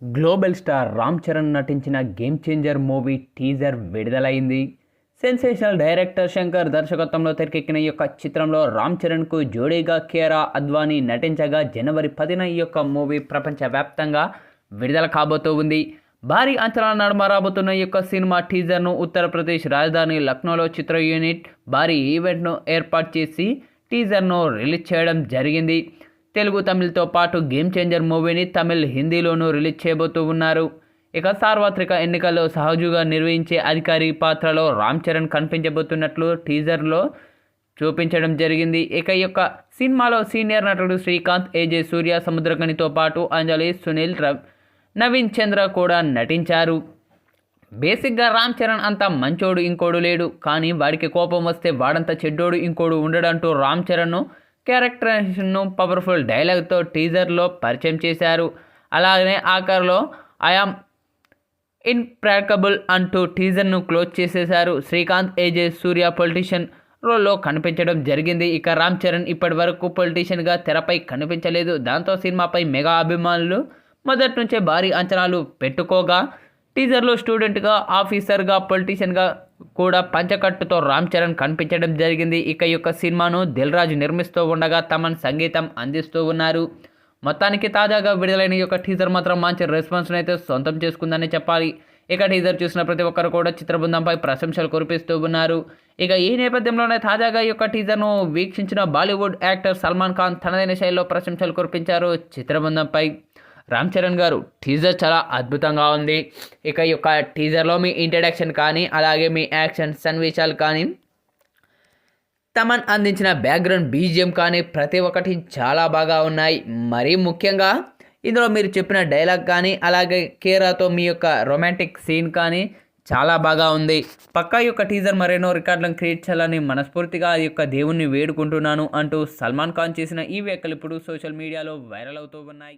Global star Ram Charan నటించిన game changer movie teaser విడుదలైంది. Sensational director Shankar దర్శకత్వంలో తెరకెక్కిన ఈ యొక్క చిత్రంలో రామ్ చరణ్కు జోడీగా కియారా అద్వానీ నటించగా జనవరి 10న ఈ యొక్క మూవీ ప్రపంచవ్యాప్తంగా విడుదల కాబోతూ ఉంది. భారీ అంచనాల నడుమ రాబోతున్న ఈ యొక్క సినిమా టీజర్ను ఉత్తరప్రదేశ్ రాజధాని లక్నోలో చిత్ర యూనిట్ భారీ ఈవెంట్ను ఏర్పాటు చేసి టీజర్ను రిలీజ్ చేయడం జరిగింది. తెలుగు తమిళ్తో పాటు గేమ్ చేంజర్ మూవీని తమిళ్ హిందీలోనూ రిలీజ్ చేయబోతూ ఉన్నారు. ఇక సార్వత్రిక ఎన్నికల్లో సహజుగా నిర్వహించే అధికారి పాత్రలో రామ్ చరణ్ కనిపించబోతున్నట్లు టీజర్లో చూపించడం జరిగింది. ఇక ఈ యొక్క సినిమాలో సీనియర్ నటుడు శ్రీకాంత్, ఏజే సూర్య, సముద్రకనితో పాటు అంజలి, సునీల్, నవీన్ చంద్ర కూడా నటించారు. బేసిక్గా రామ్ చరణ్ అంత మంచోడు ఇంకోడు లేడు, కానీ వాడికి కోపం వస్తే వాడంత చెడ్డోడు ఇంకోడు ఉండడంటూ రామ్ చరణ్ను క్యారెక్టరైజేషన్ను పవర్ఫుల్ డైలాగ్తో టీజర్లో పరిచయం చేశారు. అలాగనే ఆఖరిలో ఐఆమ్ ఇన్ప్రాకబుల్ అంటూ టీజర్ను క్లోజ్ చేసేశారు. శ్రీకాంత్, ఏజే సూర్య పొలిటీషియన్ రోల్లో కనిపించడం జరిగింది. ఇక రామ్ చరణ్ ఇప్పటి వరకు పొలిటీషియన్గా తెరపై కనిపించలేదు. దాంతో సినిమాపై మెగా అభిమానులు మొదటి నుంచే భారీ అంచనాలు పెట్టుకోగా టీజర్లో స్టూడెంట్గా, ఆఫీసర్గా, పొలిటీషియన్గా కూడా పంచకట్టుతో రామ్ చరణ్ కనిపించడం జరిగింది. ఇక ఈ యొక్క సినిమాను దిల్ రాజు నిర్మిస్తూ ఉండగా తమన్ సంగీతం అందిస్తూ ఉన్నారు. మొత్తానికి తాజాగా విడుదలైన ఈ యొక్క టీజర్ మాత్రం మంచి రెస్పాన్స్ని అయితే సొంతం చేసుకుందని చెప్పాలి. ఇక టీజర్ చూసిన ప్రతి ఒక్కరు కూడా చిత్రబృందంపై ప్రశంసలు కురిపిస్తూ ఉన్నారు. ఇక ఈ నేపథ్యంలోనే తాజాగా ఈ యొక్క టీజర్ను వీక్షించిన బాలీవుడ్ యాక్టర్ సల్మాన్ ఖాన్ తనదైన శైలిలో ప్రశంసలు కురిపించారు చిత్రబృందంపై. రామ్ చరణ్ గారు టీజర్ చాలా అద్భుతంగా ఉంది. ఇక ఈ యొక్క టీజర్లో మీ ఇంట్రడక్షన్ కానీ, అలాగే మీ యాక్షన్ సన్నివేశాలు కానీ, తమన్ అందించిన బ్యాక్గ్రౌండ్ బీజిఎం కానీ ప్రతి ఒక్కటి చాలా బాగా ఉన్నాయి. మరీ ముఖ్యంగా ఇందులో మీరు చెప్పిన డైలాగ్ కానీ, అలాగే కేరాతో మీ యొక్క రొమాంటిక్ సీన్ కానీ చాలా బాగా ఉంది. పక్కా ఈ యొక్క టీజర్ మరెన్నో రికార్డులను క్రియేట్ చేయాలని మనస్ఫూర్తిగా ఈ యొక్క దేవుణ్ణి వేడుకుంటున్నాను అంటూ సల్మాన్ ఖాన్ చేసిన ఈ వ్యాఖ్యలు ఇప్పుడు సోషల్ మీడియాలో వైరల్ అవుతూ ఉన్నాయి.